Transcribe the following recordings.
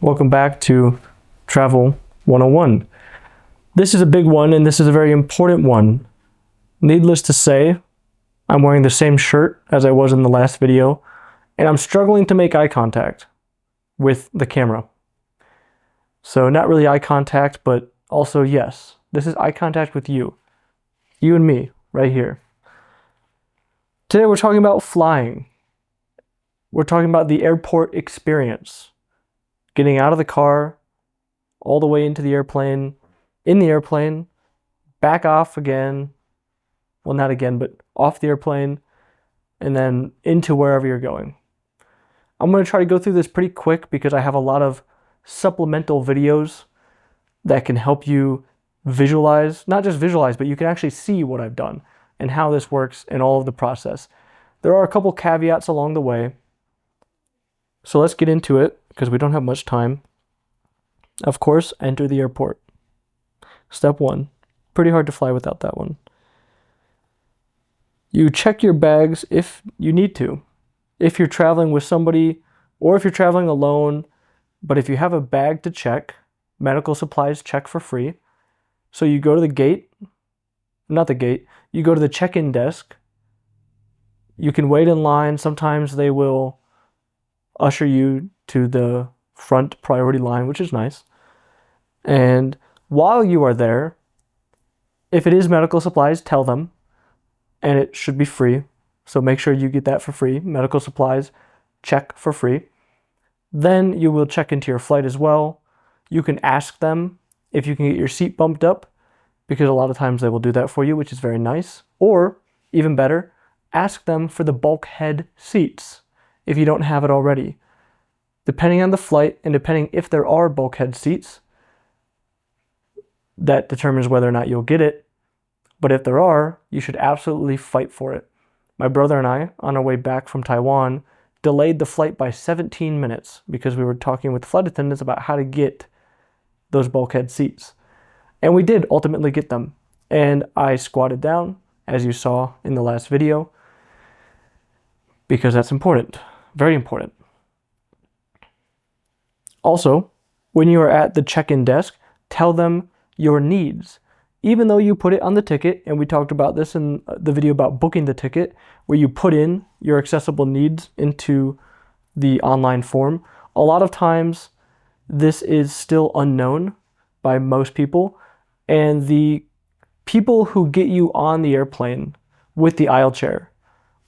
Welcome back to Travel 101. This is a big one, and this is a very important one. Needless to say, I'm wearing the same shirt as I was in the last video, and I'm struggling to make eye contact with the camera. So not really eye contact, but also yes, this is eye contact with you. You and me, right here. Today we're talking about flying. We're talking about the airport experience. Getting out of the car, all the way into the airplane, in the airplane, back off again. Well, not again, but off the airplane, and then into wherever you're going. I'm going to try to go through this pretty quick because I have a lot of supplemental videos that can help you visualize, not just visualize, but you can actually see what I've done and how this works and all of the process. There are a couple caveats along the way. So let's get into it because we don't have much time. Of course, enter the airport. Step 1. Pretty hard to fly without that one. You check your bags if you need to. If you're traveling with somebody or if you're traveling alone, but if you have a bag to check, medical supplies check for free. So you go to the gate, not the gate, you go to the check-in desk. You can wait in line. Sometimes they will usher you to the front priority line, which is nice. And while you are there, if it is medical supplies, tell them, and it should be free. So make sure you get that for free. Medical supplies, check for free. Then you will check into your flight as well. You can ask them if you can get your seat bumped up, because a lot of times they will do that for you, which is very nice. Or even better, ask them for the bulkhead seats if you don't have it already. Depending on the flight and depending if there are bulkhead seats, that determines whether or not you'll get it. But if there are, you should absolutely fight for it. My brother and I, on our way back from Taiwan, delayed the flight by 17 minutes because we were talking with the flight attendants about how to get those bulkhead seats. And we did ultimately get them. And I squatted down, as you saw in the last video, because that's important. Very important. Also, when you are at the check-in desk, tell them your needs. Even though you put it on the ticket, and we talked about this in the video about booking the ticket, where you put in your accessible needs into the online form, a lot of times this is still unknown by most people, and the people who get you on the airplane with the aisle chair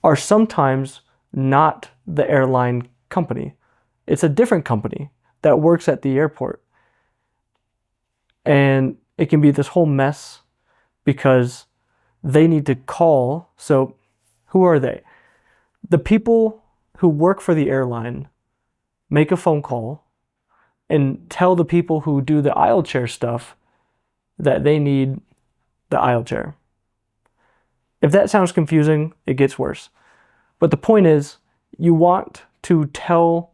are sometimes not the airline company. It's a different company that works at the airport. And it can be this whole mess because they need to call. So who are they? The people who work for the airline make a phone call and tell the people who do the aisle chair stuff that they need the aisle chair. If that sounds confusing, it gets worse. But the point is, you want to tell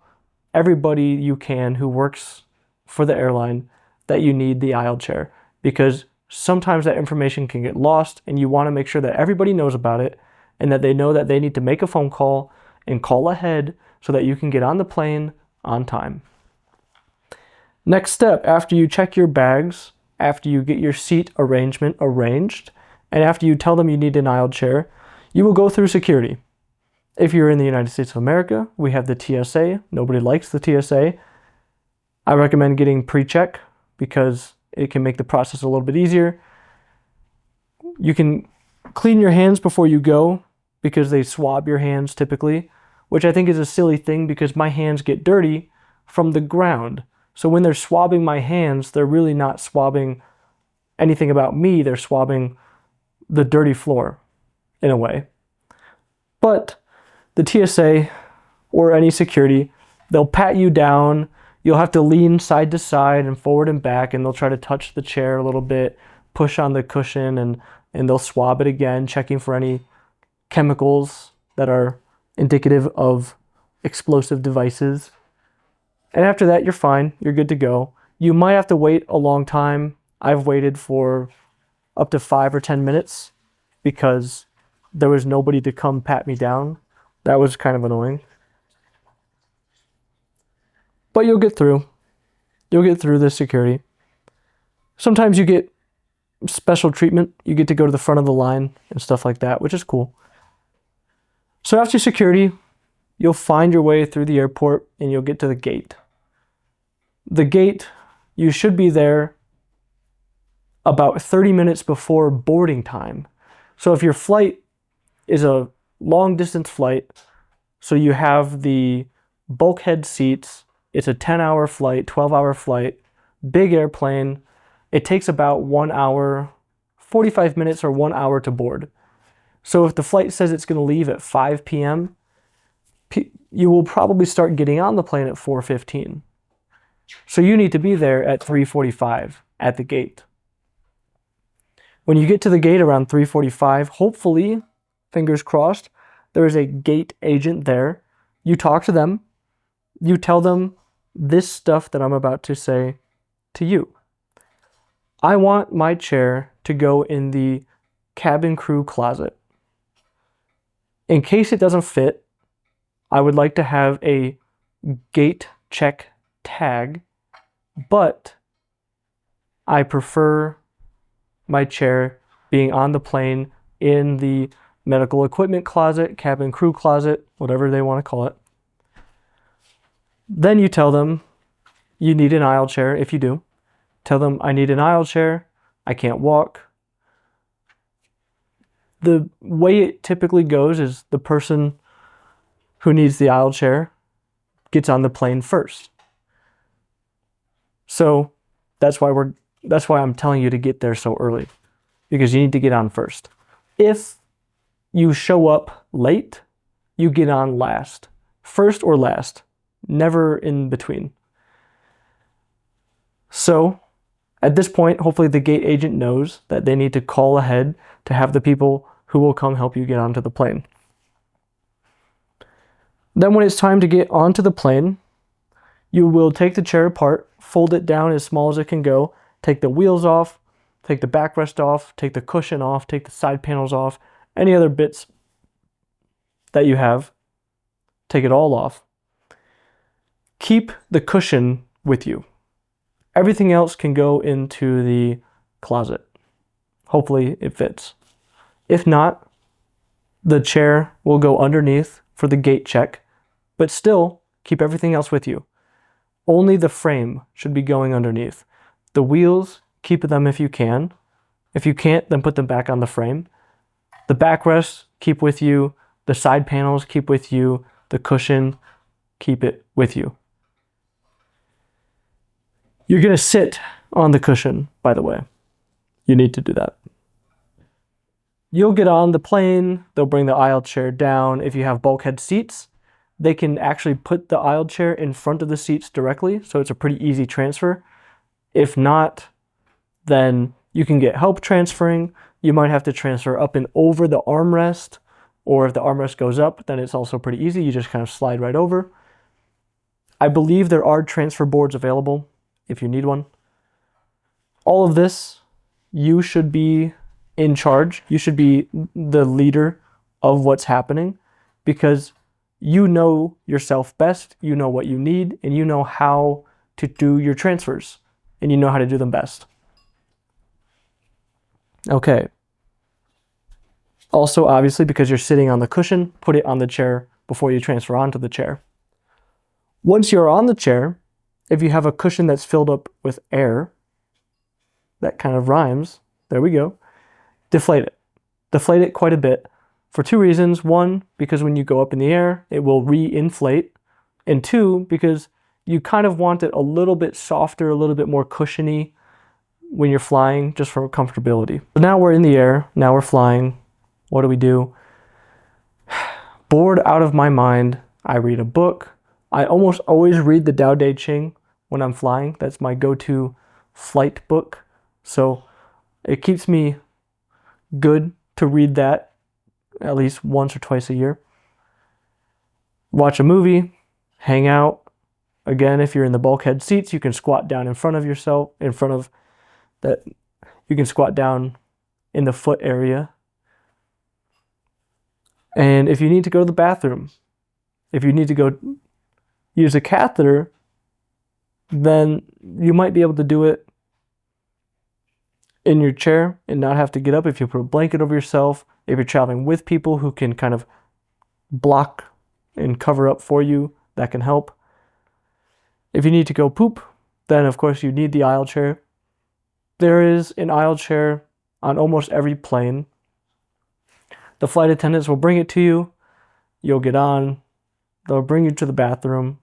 everybody you can who works for the airline that you need the aisle chair, because sometimes that information can get lost, and you want to make sure that everybody knows about it and that they know that they need to make a phone call and call ahead so that you can get on the plane on time. Next step, after you check your bags, after you get your seat arrangement arranged, and after you tell them you need an aisle chair, you will go through security. If you're in the United States of America, we have the TSA. Nobody likes the TSA. I recommend getting pre-check because it can make the process a little bit easier. You can clean your hands before you go because they swab your hands typically, which I think is a silly thing because my hands get dirty from the ground. So when they're swabbing my hands, they're really not swabbing anything about me. They're swabbing the dirty floor in a way. But the TSA or any security, they'll pat you down. You'll have to lean side to side and forward and back, and they'll try to touch the chair a little bit, push on the cushion, and they'll swab it again, checking for any chemicals that are indicative of explosive devices. And after that, you're fine. You're good to go. You might have to wait a long time. I've waited for up to 5 or 10 minutes because there was nobody to come pat me down. That was kind of annoying. But you'll get through. You'll get through this security. Sometimes you get special treatment. You get to go to the front of the line and stuff like that, which is cool. So after security, you'll find your way through the airport and you'll get to the gate. The gate, you should be there about 30 minutes before boarding time. So if your flight is a long distance flight, so you have the bulkhead seats, it's a 10-hour flight, 12-hour flight, big airplane, it takes about 1 hour, 45 minutes or 1 hour to board. So if the flight says it's going to leave at 5 p.m., you will probably start getting on the plane at 4:15. So you need to be there at 3:45 at the gate. When you get to the gate around 3:45, hopefully, fingers crossed, there is a gate agent there. You talk to them. You tell them this stuff that I'm about to say to you. I want my chair to go in the cabin crew closet. In case it doesn't fit, I would like to have a gate check tag, but I prefer my chair being on the plane in the medical equipment closet, cabin crew closet, whatever they want to call it. Then you tell them you need an aisle chair. If you do, tell them I need an aisle chair. I can't walk. The way it typically goes is the person who needs the aisle chair gets on the plane first. So that's why I'm telling you to get there so early, because you need to get on first. If you show up late, you get on last. First or last, never in between. So at this point, hopefully the gate agent knows that they need to call ahead to have the people who will come help you get onto the plane. Then when it's time to get onto the plane, you will take the chair apart, fold it down as small as it can go, take the wheels off, take the backrest off, take the cushion off, take the side panels off, any other bits that you have, take it all off. Keep the cushion with you. Everything else can go into the closet. Hopefully it fits. If not, the chair will go underneath for the gate check, but still keep everything else with you. Only the frame should be going underneath. The wheels, keep them if you can. If you can't, then put them back on the frame. The backrest, keep with you. The side panels, keep with you. The cushion, keep it with you. You're going to sit on the cushion, by the way. You need to do that. You'll get on the plane. They'll bring the aisle chair down. If you have bulkhead seats, they can actually put the aisle chair in front of the seats directly, so it's a pretty easy transfer. If not, then you can get help transferring. You might have to transfer up and over the armrest, or if the armrest goes up, then it's also pretty easy. You just kind of slide right over. I believe there are transfer boards available if you need one. All of this, you should be in charge. You should be the leader of what's happening, because you know yourself best, you know what you need, and you know how to do your transfers, and you know how to do them best. Okay. Also, obviously, because you're sitting on the cushion, put it on the chair before you transfer onto the chair. Once you're on the chair, if you have a cushion that's filled up with air, that kind of rhymes, there we go, deflate it. Deflate it quite a bit for two reasons. One, because when you go up in the air, it will re-inflate. And two, because you kind of want it a little bit softer, a little bit more cushiony when you're flying, just for comfortability. So now we're in the air, now we're flying. What do? Bored out of my mind, I read a book. I almost always read the Tao Te Ching when I'm flying. That's my go-to flight book. So it keeps me good to read that at least once or twice a year. Watch a movie, hang out. Again, if you're in the bulkhead seats, you can squat down in front of yourself, in front of that. You can squat down in the foot area. And if you need to go to the bathroom, if you need to go use a catheter, then you might be able to do it in your chair and not have to get up if you put a blanket over yourself. If you're traveling with people who can kind of block and cover up for you, that can help. If you need to go poop, then of course you need the aisle chair. There is an aisle chair on almost every plane. The flight attendants will bring it to you. You'll get on. They'll bring you to the bathroom.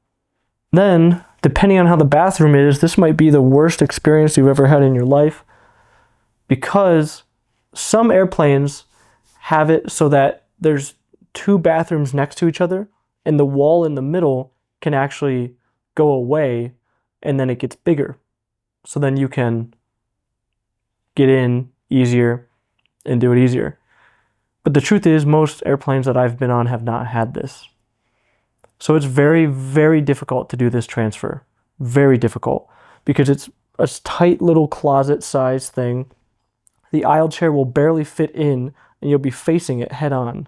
Then, depending on how the bathroom is, this might be the worst experience you've ever had in your life, because some airplanes have it so that there's two bathrooms next to each other and the wall in the middle can actually go away and then it gets bigger. So then you can get in easier and do it easier. But the truth is, most airplanes that I've been on have not had this. So it's very, very difficult to do this transfer. Very difficult, because it's a tight little closet size thing. The aisle chair will barely fit in and you'll be facing it head on.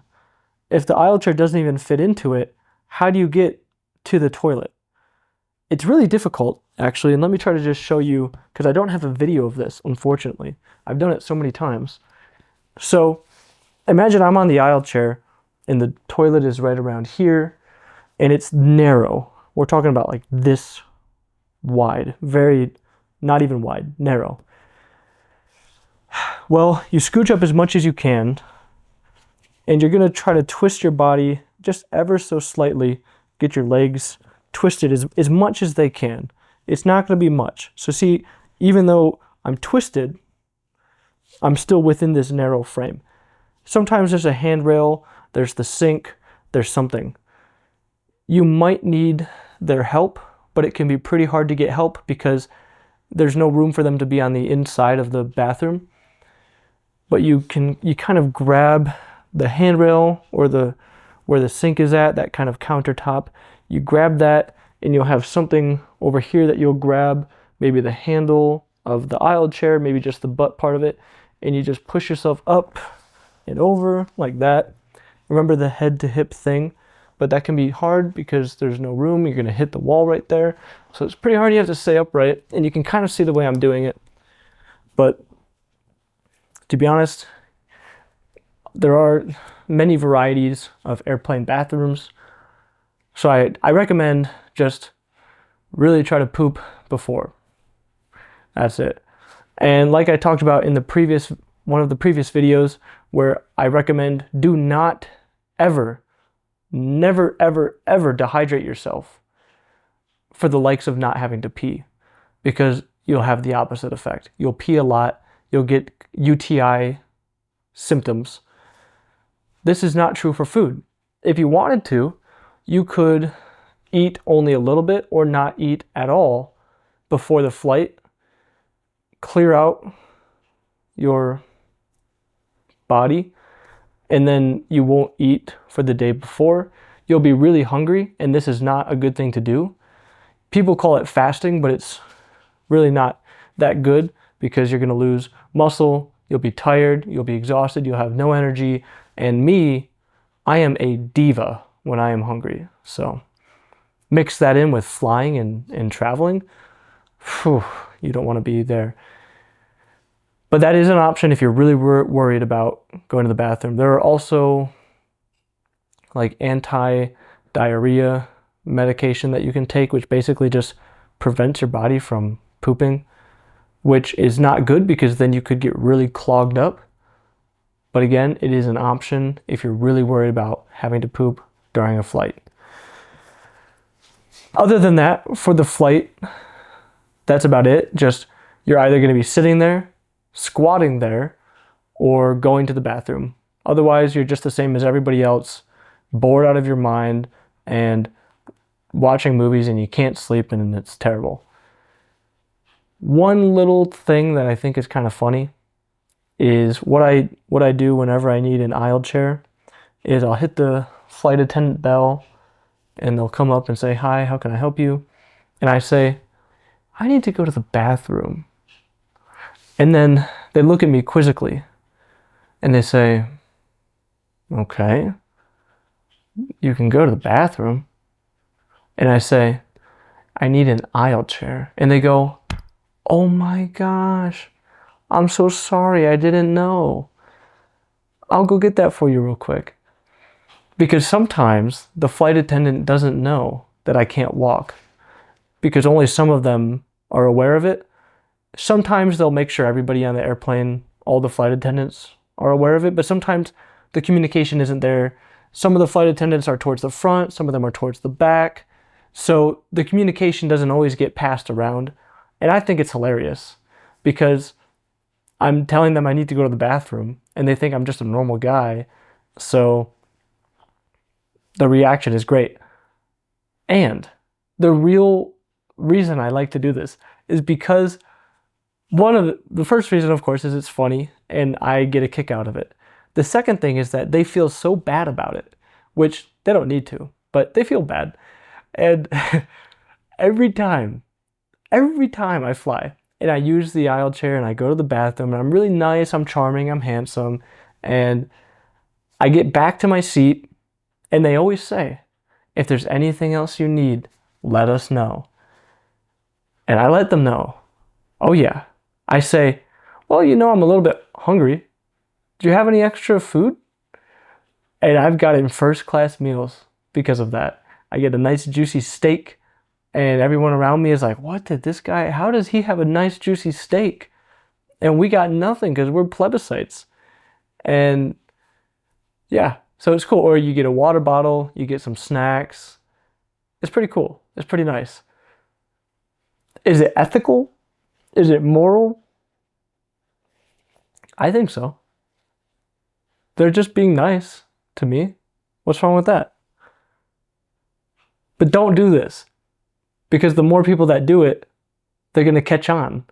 If the aisle chair doesn't even fit into it, how do you get to the toilet? It's really difficult, actually, and let me try to just show you, because I don't have a video of this, unfortunately. I've done it so many times. So imagine I'm on the aisle chair and the toilet is right around here and it's narrow. We're talking about like this wide, very, not even wide, narrow. Well, you scooch up as much as you can and you're gonna try to twist your body just ever so slightly, get your legs twisted as much as they can. It's not gonna be much. So see, even though I'm twisted, I'm still within this narrow frame. Sometimes there's a handrail, there's the sink, there's something. You might need their help, but it can be pretty hard to get help because there's no room for them to be on the inside of the bathroom. But you kind of grab the handrail or where the sink is at, that kind of countertop. You grab that and you'll have something over here that you'll grab, maybe the handle of the aisle chair, maybe just the butt part of it, and you just push yourself up and over like that. Remember the head to hip thing, but that can be hard because there's no room. You're gonna hit the wall right there. So it's pretty hard. You have to stay upright, and you can kind of see the way I'm doing it. But to be honest, there are many varieties of airplane bathrooms. So I recommend just really try to poop before. That's it. And like I talked about in the one of the previous videos, where I recommend do not ever, never, ever, ever dehydrate yourself for the likes of not having to pee, because you'll have the opposite effect. You'll pee a lot, you'll get UTI symptoms. This is not true for food. If you wanted to, you could eat only a little bit or not eat at all before the flight, clear out your body, and then you won't eat for the day before. You'll be really hungry, and this is not a good thing to do. People call it fasting, but it's really not that good because you're gonna lose muscle, you'll be tired, you'll be exhausted, you'll have no energy. And me, I am a diva when I am hungry. So mix that in with flying and traveling. Whew, you don't want to be there. But that is an option if you're really worried about going to the bathroom. There are also like anti-diarrhea medication that you can take, which basically just prevents your body from pooping, which is not good because then you could get really clogged up. But again, it is an option if you're really worried about having to poop during a flight. Other than that, for the flight, that's about it. Just you're either going to be sitting there, squatting there, or going to the bathroom. Otherwise, you're just the same as everybody else, bored out of your mind and watching movies and you can't sleep and it's terrible. One little thing that I think is kind of funny is what I do whenever I need an aisle chair is I'll hit the flight attendant bell and they'll come up and say, "Hi, how can I help you?" And I say, "I need to go to the bathroom." And then they look at me quizzically and they say, "Okay, you can go to the bathroom." And I say, I need an aisle chair. And they go, oh my gosh, I'm so sorry, I didn't know. I'll go get that for you real quick. Because sometimes the flight attendant doesn't know that I can't walk, because only some of them are aware of it. Sometimes they'll make sure everybody on the airplane, all the flight attendants, are aware of it, but sometimes the communication isn't there. Some of the flight attendants are towards the front, some of them are towards the back. So the communication doesn't always get passed around. And I think it's hilarious because I'm telling them I need to go to the bathroom and they think I'm just a normal guy. So the reaction is great. And the real reason I like to do this is because the first reason, of course, is it's funny and I get a kick out of it. The second thing is that they feel so bad about it, which they don't need to, but they feel bad. And every time I fly and I use the aisle chair and I go to the bathroom and I'm really nice, I'm charming, I'm handsome, and I get back to my seat and they always say, if there's anything else you need, let us know. And I let them know. Oh yeah. I say, well, you know, I'm a little bit hungry. Do you have any extra food? And I've gotten first class meals because of that. I get a nice juicy steak and everyone around me is like, what did this guy, how does he have a nice juicy steak? And we got nothing because we're plebiscites. And yeah, so it's cool. Or you get a water bottle, you get some snacks. It's pretty cool. It's pretty nice. Is it ethical? Is it moral? I think so. They're just being nice to me. What's wrong with that? But don't do this, because the more people that do it, they're going to catch on.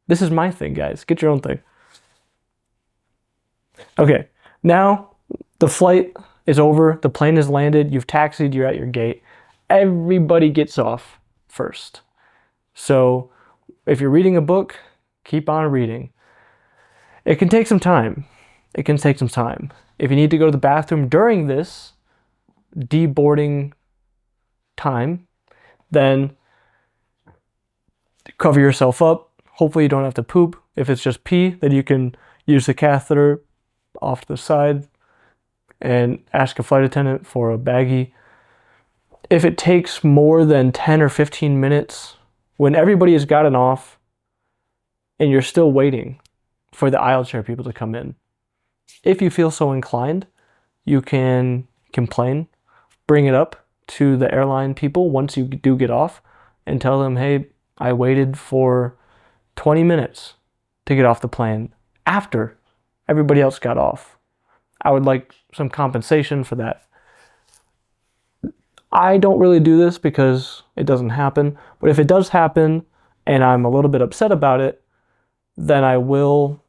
This is my thing, guys. Get your own thing. Okay, now the flight is over. The plane has landed. You've taxied. You're at your gate. Everybody gets off first. So if you're reading a book, keep on reading. It can take some time. It can take some time. If you need to go to the bathroom during this deboarding time, then cover yourself up. Hopefully you don't have to poop. If it's just pee, then you can use the catheter off to the side and ask a flight attendant for a baggie. If it takes more than 10 or 15 minutes, when everybody has gotten off and you're still waiting for the aisle chair people to come in, if you feel so inclined, you can complain, bring it up to the airline people once you do get off and tell them, hey, I waited for 20 minutes to get off the plane after everybody else got off. I would like some compensation for that. I don't really do this because it doesn't happen, but if it does happen and I'm a little bit upset about it, then I will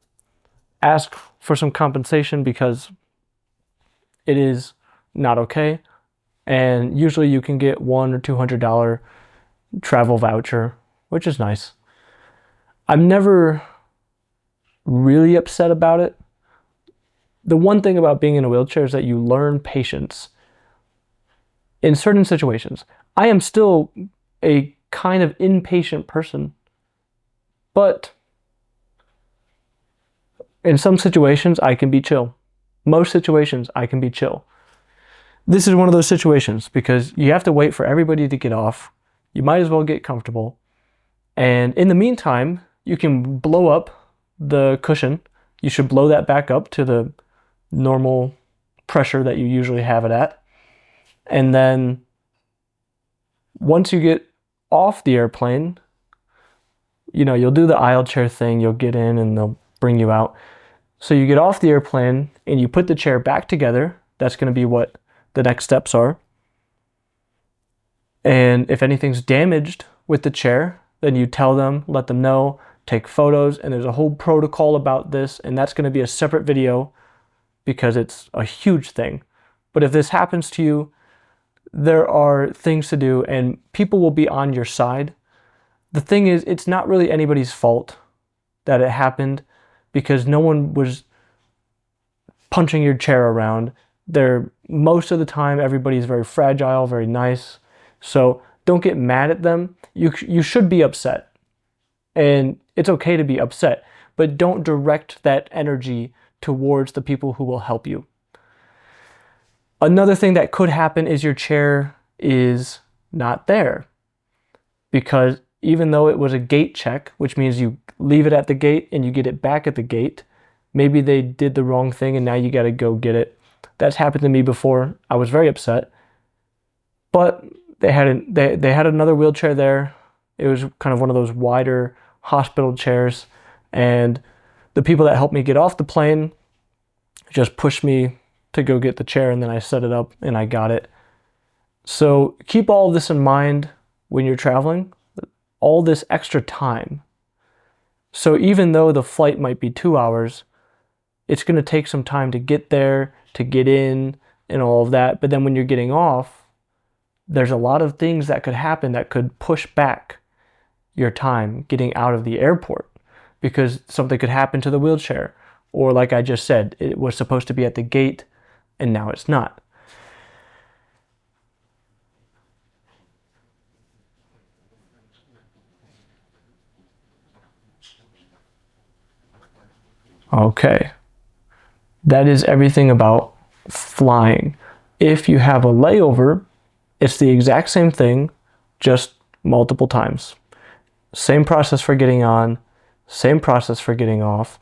ask for some compensation because it is not okay. And usually you can get $100 or $200 travel voucher, which is nice. I'm never really upset about it. The one thing about being in a wheelchair is that you learn patience in certain situations. I am still a kind of impatient person, but in some situations I can be chill. Most situations I can be chill. This is one of those situations because you have to wait for everybody to get off. You might as well get comfortable. And in the meantime, you can blow up the cushion. You should blow that back up to the normal pressure that you usually have it at. And then once you get off the airplane, you know, you'll do the aisle chair thing. You'll get in and they'll bring you out. So you get off the airplane and you put the chair back together. That's going to be what the next steps are. And if anything's damaged with the chair, then you tell them, let them know, take photos, and there's a whole protocol about this, and that's going to be a separate video because it's a huge thing. But if this happens to you, there are things to do and people will be on your side. The thing is, it's not really anybody's fault that it happened because no one was punching your chair around. Most of the time, everybody's very fragile, very nice. So don't get mad at them. You should be upset, and it's okay to be upset, but don't direct that energy towards the people who will help you. Another thing that could happen is your chair is not there, because even though it was a gate check, which means you leave it at the gate and you get it back at the gate, maybe they did the wrong thing and now you got to go get it. That's happened to me before. I was very upset, but they had another wheelchair there. It was kind of one of those wider hospital chairs, and the people that helped me get off the plane just pushed me to go get the chair, and then I set it up and I got it. So keep all of this in mind when you're traveling, all this extra time. So even though the flight might be 2 hours, it's going to take some time to get there, to get in, and all of that. But then when you're getting off, there's a lot of things that could happen that could push back your time getting out of the airport, because something could happen to the wheelchair. Or like I just said, it was supposed to be at the gate and now it's not. Okay. That is everything about flying. If you have a layover, it's the exact same thing, just multiple times. Same process for getting on, same process for getting off.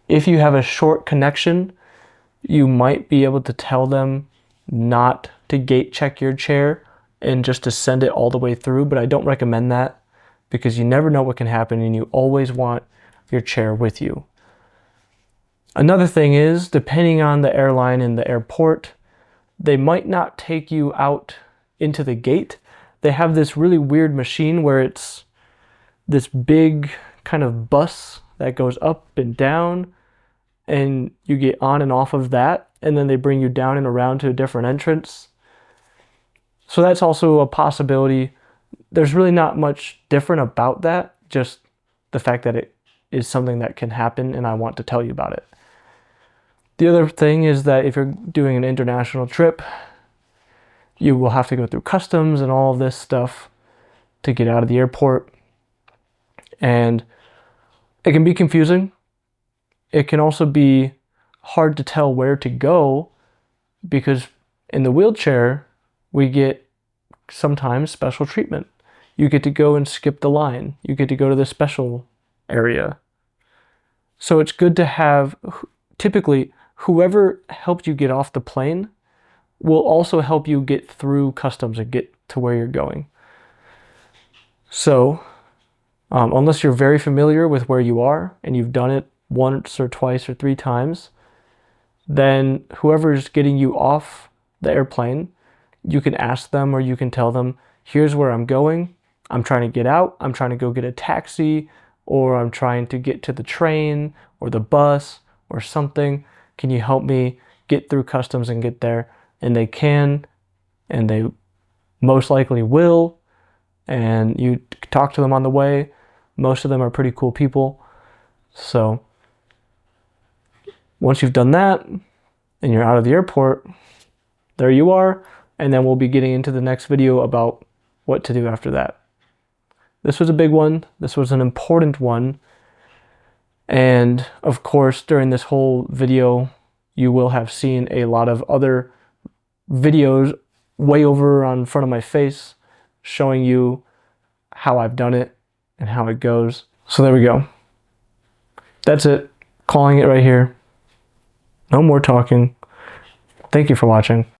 If you have a short connection, you might be able to tell them not to gate check your chair and just to send it all the way through, but I don't recommend that, because you never know what can happen and you always want your chair with you. Another thing is, depending on the airline and the airport, they might not take you out into the gate. They have this really weird machine where it's this big kind of bus that goes up and down, and you get on and off of that, and then they bring you down and around to a different entrance. So that's also a possibility. There's really not much different about that, just the fact that it is something that can happen and I want to tell you about it. The other thing is that if you're doing an international trip, you will have to go through customs and all of this stuff to get out of the airport. And it can be confusing. It can also be hard to tell where to go, because in the wheelchair, we get sometimes special treatment. You get to go and skip the line. You get to go to the special area. So it's good to have, typically, whoever helped you get off the plane will also help you get through customs and get to where you're going. So, unless you're very familiar with where you are and you've done it once or twice or 3 times, then whoever's getting you off the airplane, you can ask them or you can tell them, here's where I'm going. I'm trying to get out. I'm trying to go get a taxi, or I'm trying to get to the train or the bus or something. Can you help me get through customs and get there? And they can, and they most likely will. And you talk to them on the way. Most of them are pretty cool people. So once you've done that and you're out of the airport, there you are. And then we'll be getting into the next video about what to do after that. This was a big one. This was an important one. And of course, during this whole video, you will have seen a lot of other videos way over on front of my face showing you how I've done it and how it goes. So there we go. That's it. Calling it right here. No more talking. Thank you for watching.